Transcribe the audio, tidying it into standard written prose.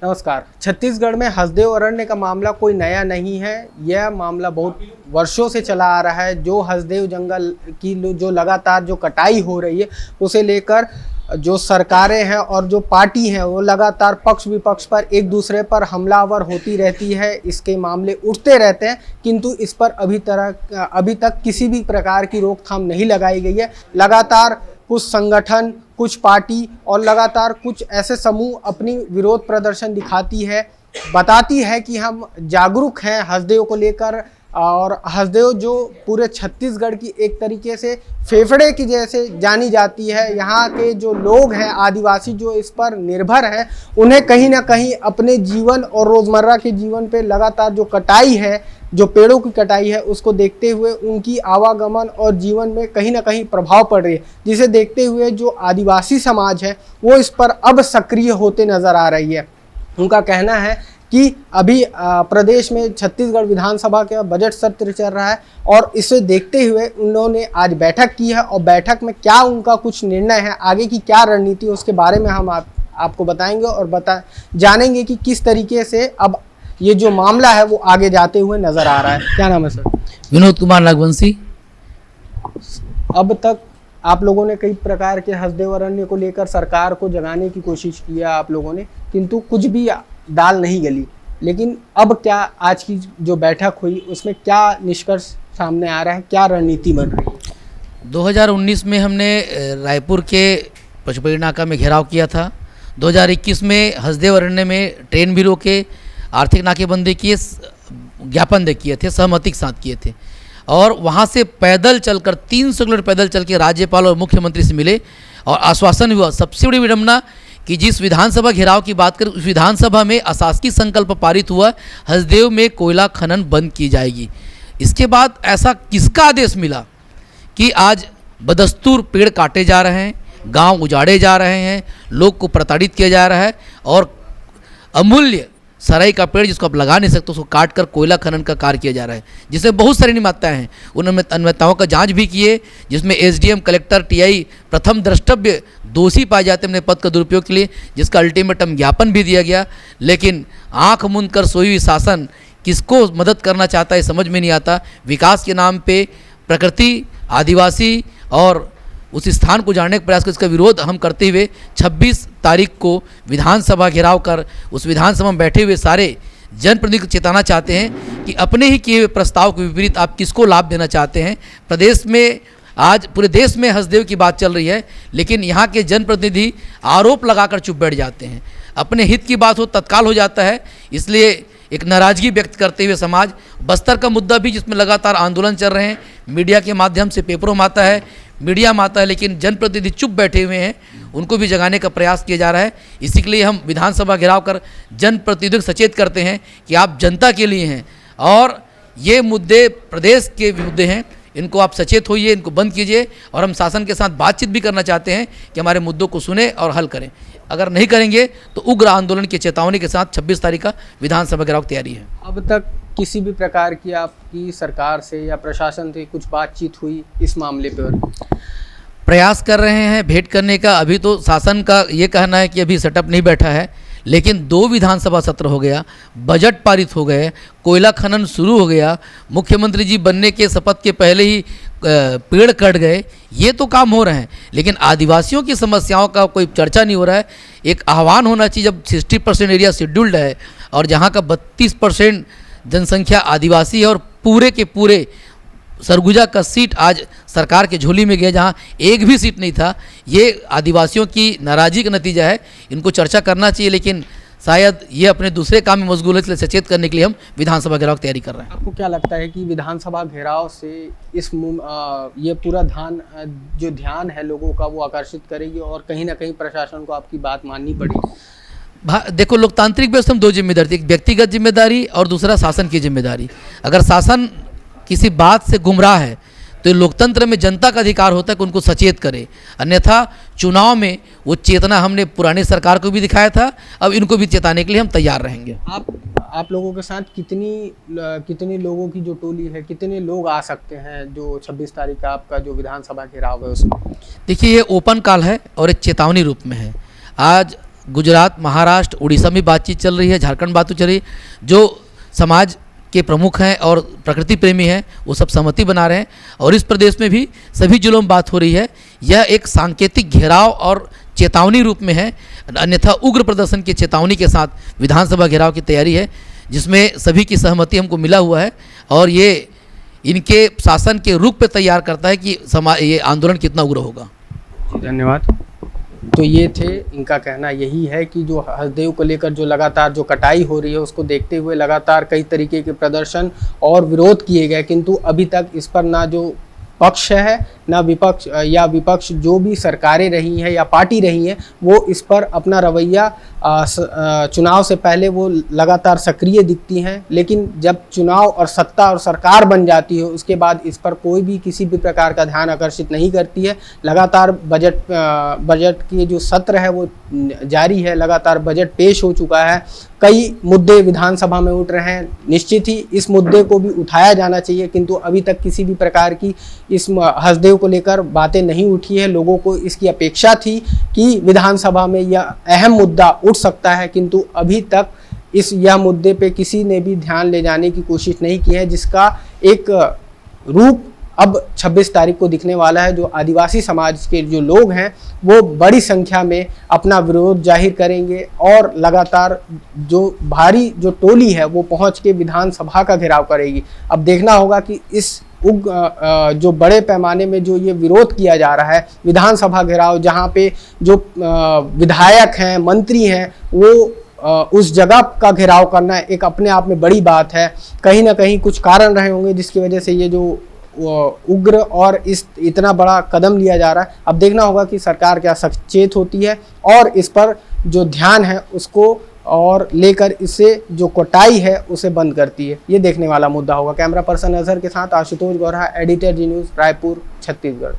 नमस्कार। छत्तीसगढ़ में हसदेव अरण्य का मामला कोई नया नहीं है। यह मामला बहुत वर्षों से चला आ रहा है। जो हसदेव जंगल की जो लगातार जो कटाई हो रही है, उसे लेकर जो सरकारें हैं और जो पार्टी हैं वो लगातार पक्ष विपक्ष पर एक दूसरे पर हमलावर होती रहती है। इसके मामले उठते रहते हैं, किंतु इस पर अभी तक किसी भी प्रकार की रोकथाम नहीं लगाई गई है। लगातार कुछ संगठन, कुछ पार्टी और लगातार कुछ ऐसे समूह अपनी विरोध प्रदर्शन दिखाती है, बताती है कि हम जागरूक हैं हसदेव को लेकर। और हसदेव जो पूरे छत्तीसगढ़ की एक तरीके से फेफड़े की जैसे जानी जाती है। यहाँ के जो लोग हैं, आदिवासी जो इस पर निर्भर हैं, उन्हें कहीं ना कहीं अपने जीवन और रोज़मर्रा के जीवन पे लगातार जो कटाई है, जो पेड़ों की कटाई है, उसको देखते हुए उनकी आवागमन और जीवन में कहीं ना कहीं प्रभाव पड़ रही है, जिसे देखते हुए जो आदिवासी समाज है वो इस पर अब सक्रिय होते नज़र आ रही है। उनका कहना है कि अभी प्रदेश में छत्तीसगढ़ विधानसभा का बजट सत्र चल रहा है और इसे देखते हुए उन्होंने आज बैठक की है और बैठक में क्या उनका कुछ निर्णय है, आगे की क्या रणनीति, उसके बारे में हम आपको बताएंगे और जानेंगे कि किस तरीके से अब ये जो मामला है वो आगे जाते हुए नजर आ रहा है। क्या नाम है सर? विनोद कुमार नागवंशी। अब तक आप लोगों ने कई प्रकार के हसदेव अरण्य को लेकर सरकार को जगाने की कोशिश की है आप लोगों ने, किंतु कुछ भी दाल नहीं गली। लेकिन अब क्या आज की जो बैठक हुई उसमें क्या निष्कर्ष सामने आ रहा है, क्या रणनीति बन रही है? 2019 में हमने रायपुर के पचपड़ी नाका में घेराव किया था। 2021 में हसदेव अरण्य में ट्रेन भी रोके, आर्थिक नाकेबंदी किए, ज्ञापन दे किए थे, सहमति के साथ किए थे। और वहाँ से पैदल चलकर 300 किलोमीटर पैदल चल के राज्यपाल और मुख्यमंत्री से मिले और आश्वासन हुआ। सबसे बड़ी विडंबना कि जिस विधानसभा घेराव की बात करें, उस विधानसभा में अशासकीय संकल्प पारित हुआ, हसदेव में कोयला खनन बंद की जाएगी। इसके बाद ऐसा किसका आदेश मिला कि आज बदस्तूर पेड़ काटे जा रहे हैं, गांव उजाड़े जा रहे हैं, लोग को प्रताड़ित किया जा रहा है और अमूल्य सराई का पेड़ जिसको आप लगा नहीं सकते उसको काट कर कोयला खनन का कार्य किया जा रहा है, जिसमें बहुत सारी अनियमितताएं हैं। उन अनियमितताओं का जांच भी किए, जिसमें एसडीएम, कलेक्टर, टीआई प्रथम द्रष्टव्य दोषी पाए जाते हैं अपने पद का दुरुपयोग के लिए, जिसका अल्टीमेटम ज्ञापन भी दिया गया। लेकिन आंख मूंद कर सोई हुई शासन किसको मदद करना चाहता है समझ में नहीं आता। विकास के नाम पे प्रकृति, आदिवासी और उस स्थान को जानने का प्रयास कर, इसका विरोध हम करते हुए 26 तारीख को विधानसभा घेराव कर उस विधानसभा में बैठे हुए सारे जनप्रतिनिधि को चेताना चाहते हैं कि अपने ही किए हुए प्रस्ताव के विपरीत आप किसको लाभ देना चाहते हैं। प्रदेश में आज पूरे देश में हसदेव की बात चल रही है, लेकिन यहाँ के जनप्रतिनिधि आरोप लगाकर चुप बैठ जाते हैं। अपने हित की बात हो तत्काल हो जाता है। इसलिए एक नाराज़गी व्यक्त करते हुए समाज, बस्तर का मुद्दा भी जिसमें लगातार आंदोलन चल रहे हैं, मीडिया के माध्यम से पेपरों में आता है, मीडिया में आता है, लेकिन जनप्रतिनिधि चुप बैठे हुए हैं, उनको भी जगाने का प्रयास किया जा रहा है। इसी के लिए हम विधानसभा घेराव कर जनप्रतिनिधियों को सचेत करते हैं कि आप जनता के लिए हैं और ये मुद्दे प्रदेश के मुद्दे हैं, इनको आप सचेत होइए, इनको बंद कीजिए। और हम शासन के साथ बातचीत भी करना चाहते हैं कि हमारे मुद्दों को सुने और हल करें। अगर नहीं करेंगे तो उग्र आंदोलन की चेतावनी के साथ 26 तारीख का विधानसभा घेराव की तैयारी है। अब तक किसी भी प्रकार की आपकी सरकार से या प्रशासन से कुछ बातचीत हुई इस मामले पर? प्रयास कर रहे हैं भेंट करने का। अभी तो शासन का ये कहना है कि अभी सेटअप नहीं बैठा है, लेकिन 2 विधानसभा सत्र हो गया, बजट पारित हो गए, कोयला खनन शुरू हो गया, मुख्यमंत्री जी बनने के शपथ के पहले ही पेड़ कट गए। ये तो काम हो रहे हैं, लेकिन आदिवासियों की समस्याओं का कोई चर्चा नहीं हो रहा है। एक आह्वान होना चाहिए, जब 60% एरिया शेड्यूल्ड है और जहाँ का 32% जनसंख्या आदिवासी है और पूरे के पूरे सरगुजा का सीट आज सरकार के झोली में गया, जहाँ एक भी सीट नहीं था। ये आदिवासियों की नाराज़गी का नतीजा है, इनको चर्चा करना चाहिए, लेकिन शायद ये अपने दूसरे काम में मशगूल है, इसलिए सचेत करने के लिए हम विधानसभा घेराव की तैयारी कर रहे हैं। आपको क्या लगता है कि विधानसभा घेराव से ये पूरा ध्यान है लोगों का वो आकर्षित करेगी और कहीं ना कहीं प्रशासन को आपकी बात माननी पड़ेगी? देखो, लोकतांत्रिक व्यवस्था में 2 जिम्मेदारी, एक व्यक्तिगत जिम्मेदारी और दूसरा शासन की जिम्मेदारी। अगर शासन किसी बात से गुमराह है तो लोकतंत्र में जनता का अधिकार होता है कि उनको सचेत करे, अन्यथा चुनाव में वो चेतना हमने पुरानी सरकार को भी दिखाया था, अब इनको भी चेताने के लिए हम तैयार रहेंगे। आप लोगों के साथ कितनी लोगों की जो टोली है, कितने लोग आ सकते हैं जो 26 तारीख का आपका जो विधानसभा घेराव है उसमें? देखिए, ये ओपन कॉल है और एक चेतावनी रूप में है। आज गुजरात, महाराष्ट्र, उड़ीसा में बातचीत चल रही है, झारखंड बातचीत चल रही है। जो समाज के प्रमुख हैं और प्रकृति प्रेमी हैं वो सब सहमति बना रहे हैं और इस प्रदेश में भी सभी जिलों में बात हो रही है। यह एक सांकेतिक घेराव और चेतावनी रूप में है, अन्यथा उग्र प्रदर्शन की चेतावनी के साथ विधानसभा घेराव की तैयारी है, जिसमें सभी की सहमति हमको मिला हुआ है और ये इनके शासन के रुख पे तैयार करता है कि ये आंदोलन कितना उग्र होगा। धन्यवाद। तो ये थे, इनका कहना यही है कि जो हसदेव को लेकर जो लगातार जो कटाई हो रही है उसको देखते हुए लगातार कई तरीके के प्रदर्शन और विरोध किए गए, किंतु अभी तक इस पर ना जो पक्ष है ना विपक्ष या विपक्ष जो भी सरकारें रही हैं या पार्टी रही हैं वो इस पर अपना रवैया चुनाव से पहले वो लगातार सक्रिय दिखती हैं, लेकिन जब चुनाव और सत्ता और सरकार बन जाती है उसके बाद इस पर कोई भी किसी भी प्रकार का ध्यान आकर्षित नहीं करती है। लगातार बजट के जो सत्र है वो जारी है, लगातार बजट पेश हो चुका है, कई मुद्दे विधानसभा में उठ रहे हैं। निश्चित ही इस मुद्दे को भी उठाया जाना चाहिए, किंतु अभी तक किसी भी प्रकार की इस हसदेव को लेकर बातें नहीं उठी है। लोगों को इसकी अपेक्षा थी कि विधानसभा में यह अहम मुद्दा उठ सकता है, किंतु अभी तक यह मुद्दे पे किसी ने भी ध्यान ले जाने की कोशिश नहीं की है, जिसका एक रूप अब 26 तारीख को दिखने वाला है। जो आदिवासी समाज के जो लोग हैं वो बड़ी संख्या में अपना विरोध जाहिर करेंगे और लगातार जो भारी जो टोली है वो पहुंच के विधानसभा का घेराव करेगी। अब देखना होगा कि इस जो बड़े पैमाने में जो ये विरोध किया जा रहा है विधानसभा घेराव, जहाँ पे जो विधायक हैं, मंत्री हैं, वो उस जगह का घेराव करना एक अपने आप में बड़ी बात है। कहीं ना कहीं कुछ कारण रहे होंगे जिसकी वजह से ये जो उग्र और इतना बड़ा कदम लिया जा रहा है। अब देखना होगा कि सरकार क्या सचेत होती है और इस पर जो ध्यान है उसको और लेकर इससे जो कोटाई है उसे बंद करती है। ये देखने वाला मुद्दा होगा। कैमरा पर्सन अजहर के साथ आशुतोष गौरहा, एडिटर जी न्यूज़, रायपुर, छत्तीसगढ़।